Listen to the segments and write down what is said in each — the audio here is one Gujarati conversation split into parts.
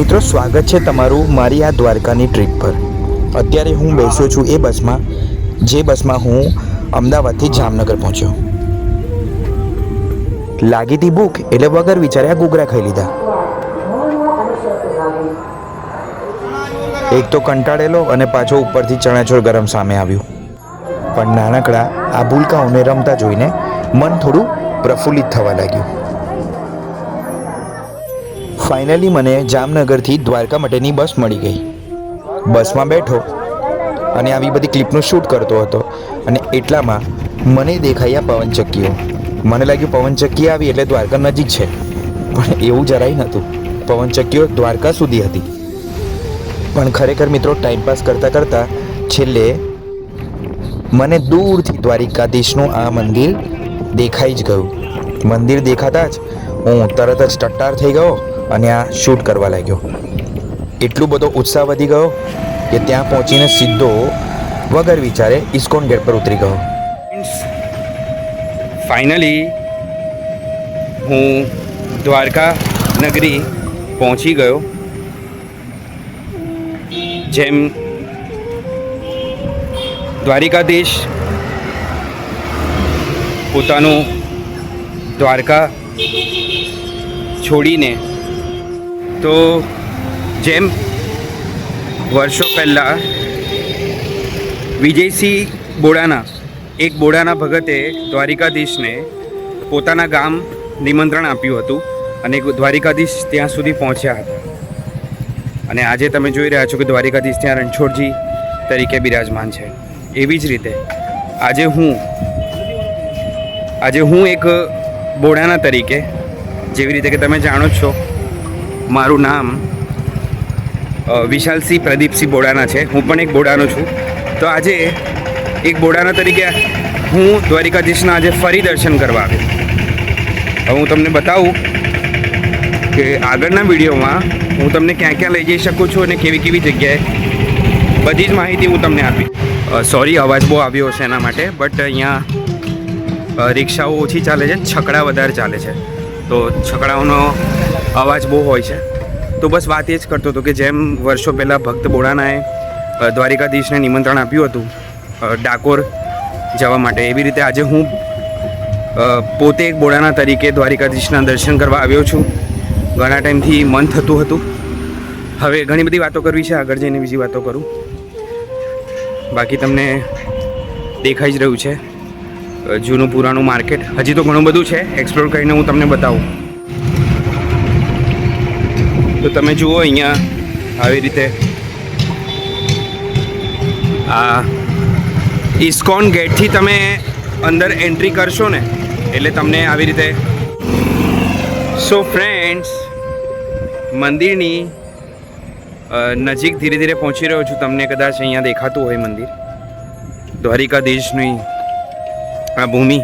મિત્રો સ્વાગત છે તમારું મારી આ દ્વારકાની ટ્રીપ પર। અત્યારે હું બેસ્યો છું એ બસમાં જે બસમાં હું અમદાવાદથી જામનગર પહોંચ્યો। લાગી હતી ભૂખ એટલે વગર વિચાર્યા ઘૂઘરા ખાઈ લીધા। એક તો કંટાળેલો અને પાછો ઉપરથી ચણાચોળ ગરમ સામે આવ્યું। પણ નાનકડા આ ભૂલકાઓને રમતા જોઈને મન થોડું પ્રફુલ્લિત થવા લાગ્યું। ફાઇનલી મને જામનગરથી દ્વારકા માટેની બસ મળી ગઈ। બસમાં બેઠો અને આવી બધી ક્લિપનું શૂટ કરતો હતો અને એટલામાં મને દેખાયા પવનચક્કીઓ। મને લાગ્યું પવનચક્કી આવી એટલે દ્વારકા નજીક છે, પણ એવું જરાય નહોતું। પવનચક્કીઓ દ્વારકા સુધી હતી। પણ ખરેખર મિત્રો ટાઈમપાસ કરતાં કરતાં છેલ્લે મને દૂરથી દ્વારિકાધીશનું આ મંદિર દેખાઈ જ ગયું। મંદિર દેખાતા જ હું તરત જ ટટ્ટાર થઈ ગયો અને આ શૂટ કરવા લાગ્યો। એટલો બધો ઉત્સાહ વધી ગયો કે ત્યાં પહોંચીને સીધો વગર વિચારે ઇસ્કોન ગેટ પર ઉતરી ગયો। ફાઇનલી હું દ્વારકા નગરી પહોંચી ગયો। જેમ દ્વારિકાધીશ પોતાનું દ્વારકા છોડીને તો જેમ વર્ષો પહેલાં વિજયસિંહ બોડાના એક બોડાના ભગતે દ્વારિકાધીશને પોતાના ગામ નિમંત્રણ આપ્યું હતું અને દ્વારિકાધીશ ત્યાં સુધી પહોંચ્યા હતા। અને આજે તમે જોઈ રહ્યા છો કે દ્વારિકાધીશ ત્યાં રણછોડજી તરીકે બિરાજમાન છે। એવી જ રીતે આજે હું એક બોડાના તરીકે, જેવી રીતે કે તમે જાણો જ છો મારું નામ વિશાલસિંહ પ્રદીપસિંહ બોડાના છે। હું પણ એક બોડાનો છું। તો આજે એક બોડાના તરીકે હું દ્વારિકાધીશના આજે ફરી દર્શન કરવા આવ્યો। હવે હું તમને બતાવું કે આગળના વિડીયોમાં હું તમને ક્યાં ક્યાં લઈ જઈ શકું છું અને કેવી કેવી જગ્યાએ બધી જ માહિતી હું તમને આપીશ। સોરી અવાજ બહુ આવ્યો છે એના માટે, બટ અહીંયા રિક્ષાઓ ઓછી ચાલે છે, છકડા વધારે ચાલે છે, તો છકડાઓનો અવાજ બહુ હોય છે। તો બસ વાત એ જ કરતો હતો કે જેમ વર્ષો પહેલાં ભક્ત બોડાનાએ દ્વારિકાધીશને નિમંત્રણ આપ્યું હતું ડાકોર જવા માટે, એવી રીતે આજે હું પોતે એક બોડાના તરીકે દ્વારિકાધીશના દર્શન કરવા આવ્યો છું। ઘણા ટાઈમથી મન થતું હતું। હવે ઘણી બધી વાતો કરવી છે, આગળ જઈને બીજી વાતો કરું। બાકી તમને દેખાઈ જ રહ્યું છે જૂનું પુરાણું માર્કેટ। હજી તો ઘણું બધું છે એક્સપ્લોર કરીને હું તમને બતાવું। તો તમે જુઓ અહીંયા આવી રીતે આ ઇસ્કોન ગેટથી તમે અંદર એન્ટ્રી કરશો ને એટલે તમને આવી રીતે સો ફ્રેન્ડ્સ મંદિરની નજીક ધીરે ધીરે પહોંચી રહ્યો છું। તમને કદાચ અહીંયા દેખાતું હોય મંદિર, દ્વારિકાધીશની આ ભૂમિ।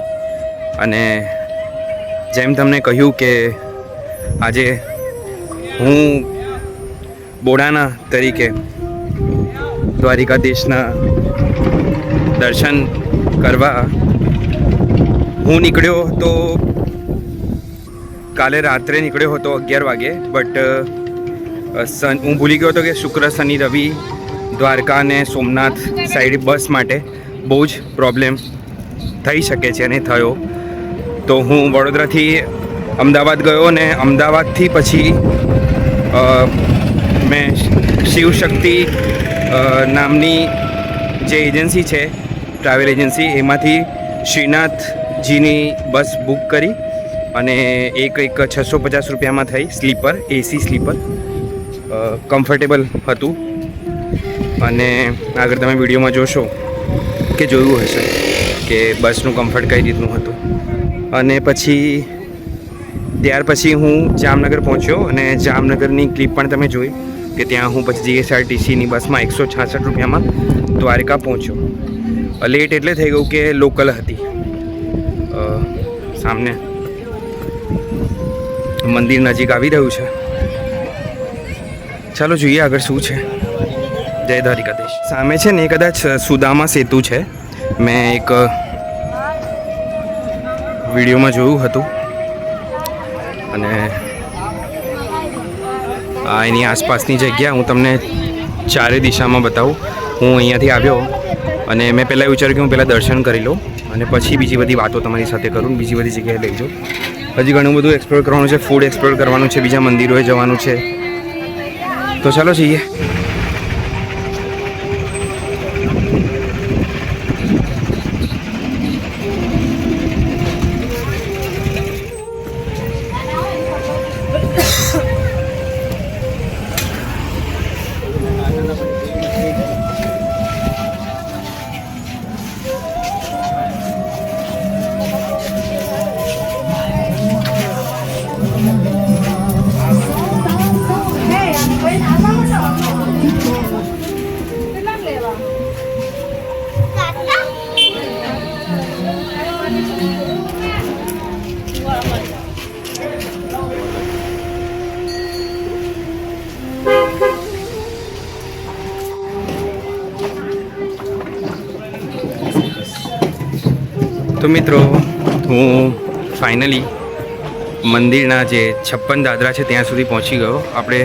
અને જેમ તમને કહ્યું કે આજે હું બોડાના તરીકે દ્વારિકાધીશના દર્શન કરવા હું નીકળ્યો હતો। કાલે રાત્રે નીકળ્યો હતો 11 વાગે, બટ હું ભૂલી ગયો હતો કે શુક્ર, શનિ, રવિ દ્વારકા અને સોમનાથ સાઈડ બસ માટે બહુ જ પ્રોબ્લેમ થઈ શકે છે અને થયો। તો હું વડોદરાથી અમદાવાદ ગયો અને અમદાવાદથી પછી મેં શિવશક્તિ નામની જે એજન્સી છે ટ્રાવેલ એજન્સી, એમાંથી શ્રીનાથજીની બસ બુક કરી અને એક 650 રૂપિયામાં થઈ, સ્લીપર, એસી સ્લીપર, કમ્ફર્ટેબલ હતું। અને આગળ તમે વિડીયોમાં જોશો કે જોયું હશે કે બસનું કમ્ફર્ટ કઈ રીતનું હતું। અને પછી ત્યાર પછી હું જામનગર પહોંચ્યો અને જામનગરની ક્લિપ પણ તમે જોઈ કે ત્યાં હું પછી જીએસઆરટીસીની બસમાં 166 રૂપિયામાં દ્વારકા પહોંચ્યો। લેટ એટલે થઈ ગયું કે લોકલ હતી। સામને મંદિર નજીક આવી રહ્યું છે। ચાલો જોઈએ આગળ શું છે। જય દ્વારિકાધીશ। સામે છે ને કદાચ સુદામા સેતુ છે, મેં એક વિડીયોમાં જોયું હતું। અને એની આસપાસની જગ્યા હું તમને ચારે દિશામાં બતાવું. હું અહીંયાથી આવ્યો અને મેં પહેલાં વિચાર્યું કે હું પહેલાં દર્શન કરી લઉં અને પછી બીજી બધી વાતો તમારી સાથે કરું, બીજી બધી જગ્યાએ લઈ જાઉં. હજી ઘણું બધું એક્સપ્લોર કરવાનું છે, ફૂડ એક્સપ્લોર કરવાનું છે, બીજા મંદિરોએ જવાનું છે. તો ચાલો જઈએ. તો મિત્રો, હું ફાઇનલી મંદિરના જે 56 દાદરા છે ત્યાં સુધી પહોંચી ગયો. આપણે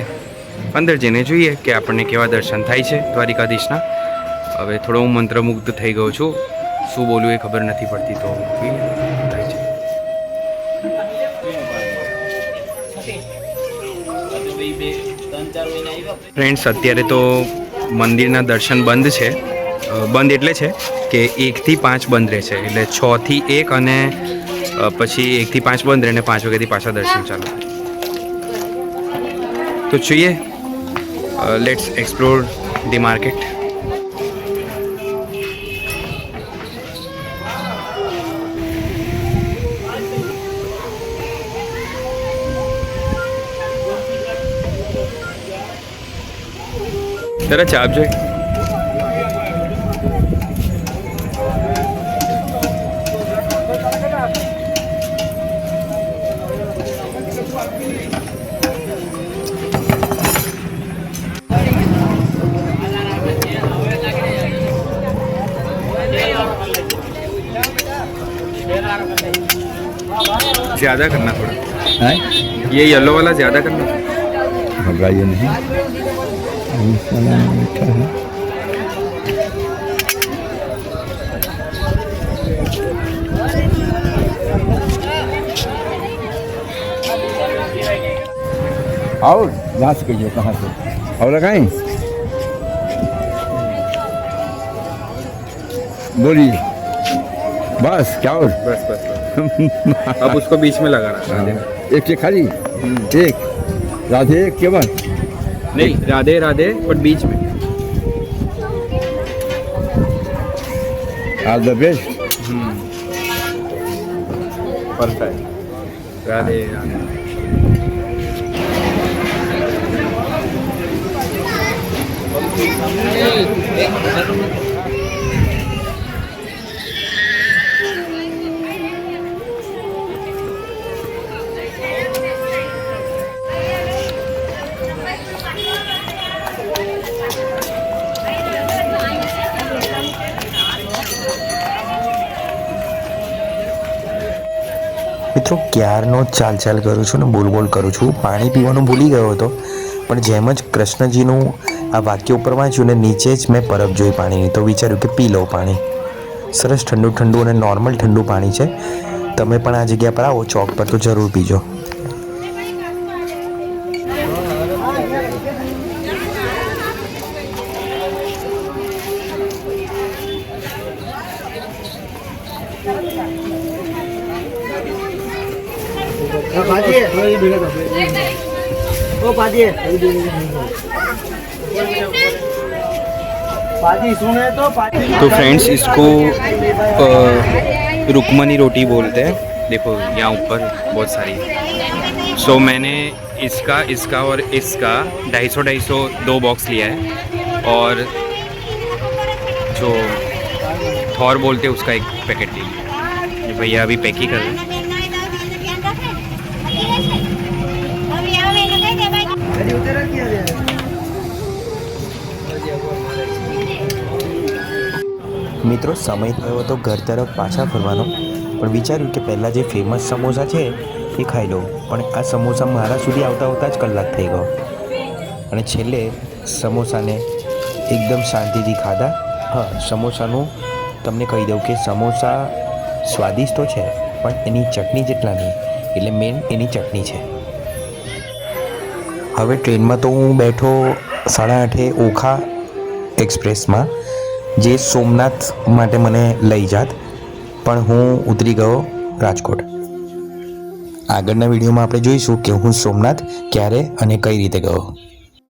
અંદર જઈને જોઈએ કે આપણને કેવા દર્શન થાય છે દ્વારિકાધીશના. હવે થોડો હું મંત્રમુગ્ધ થઈ ગયો છું, શું બોલું એ ખબર નથી પડતી. તો થાય છે. ફ્રેન્ડ્સ, અત્યારે તો મંદિરના દર્શન બંધ છે. બંધ એટલે છે કે 1 થી 5 બંધ રહે છે, એટલે 6 થી 1 અને પછી 1 થી 5 બંધ રહે અને 5 વાગ્યાથી પાછા દર્શન ચાલુ. તો જોઈએ, લેટ્સ એક્સપ્લોર ધી માર્કેટ. જરા ચા આપજો. ज़्यादा करना थोड़ा है ये येलो वाला ज़्यादा करना. घबराइए नहीं, मसाला मीठा है. और यहाँ से कहिए कहाँ से और लगाएं, बोलिए बस. क्या और बस बस बस. अब उसको बीच में लगाना. राधे एक से खाली एक राधे एक केवल नहीं, राधे राधे बट बीच में. All the best. Perfect. Radhe Radhe. મિત્રો, ક્યારનો ચાલ કરું છું ને બોલ કરું છું. પાણી પીવાનું ભૂલી ગયો હતો, પણ જેમ જ કૃષ્ણજીનું આ વાક્ય ઉપર વાંચ્યું ને નીચે જ મેં પરબ જોઈ પાણીની, તો વિચાર્યું કે પી લઉં પાણી. સરસ ઠંડુ અને નોર્મલ ઠંડુ પાણી છે. તમે પણ આ જગ્યા પર આવો ચોક પર તો જરૂર પીજો. तो फ्रेंड्स, इसको रुकमनी रोटी बोलते हैं. देखो यहाँ ऊपर बहुत सारी है. सो मैंने इसका और इसका 250 2 बॉक्स लिया है, और जो थौर बोलते हैं उसका 1 पैकेट लिया. ये भैया अभी पैक ही कर रहे हैं. મિત્રો, સમય થયો હતો ઘર તરફ પાછા ફરવાનો, પણ વિચાર્યું કે પહેલાં જે ફેમસ સમોસા છે એ ખાઈ લઉં, પણ આ સમોસા મારા સુધી આવતા જ કલાક થઈ ગયો. અને છેલ્લે સમોસાને એકદમ શાંતિથી ખાધા. હા, સમોસાનું તમને કહી દઉં કે સમોસા સ્વાદિષ્ટ તો છે પણ એની ચટણી જેટલા નહીં, એટલે મેન એની ચટણી છે. હવે ટ્રેનમાં તો હું બેઠો 8:30 ઓખા એક્સપ્રેસમાં, જે સોમનાથ માટે મને લઈ જાત, પણ હું ઉતરી ગયો રાજકોટ. આગળના વિડીયોમાં આપણે જોઈશું કે હું સોમનાથ ક્યારે અને કઈ રીતે ગયો.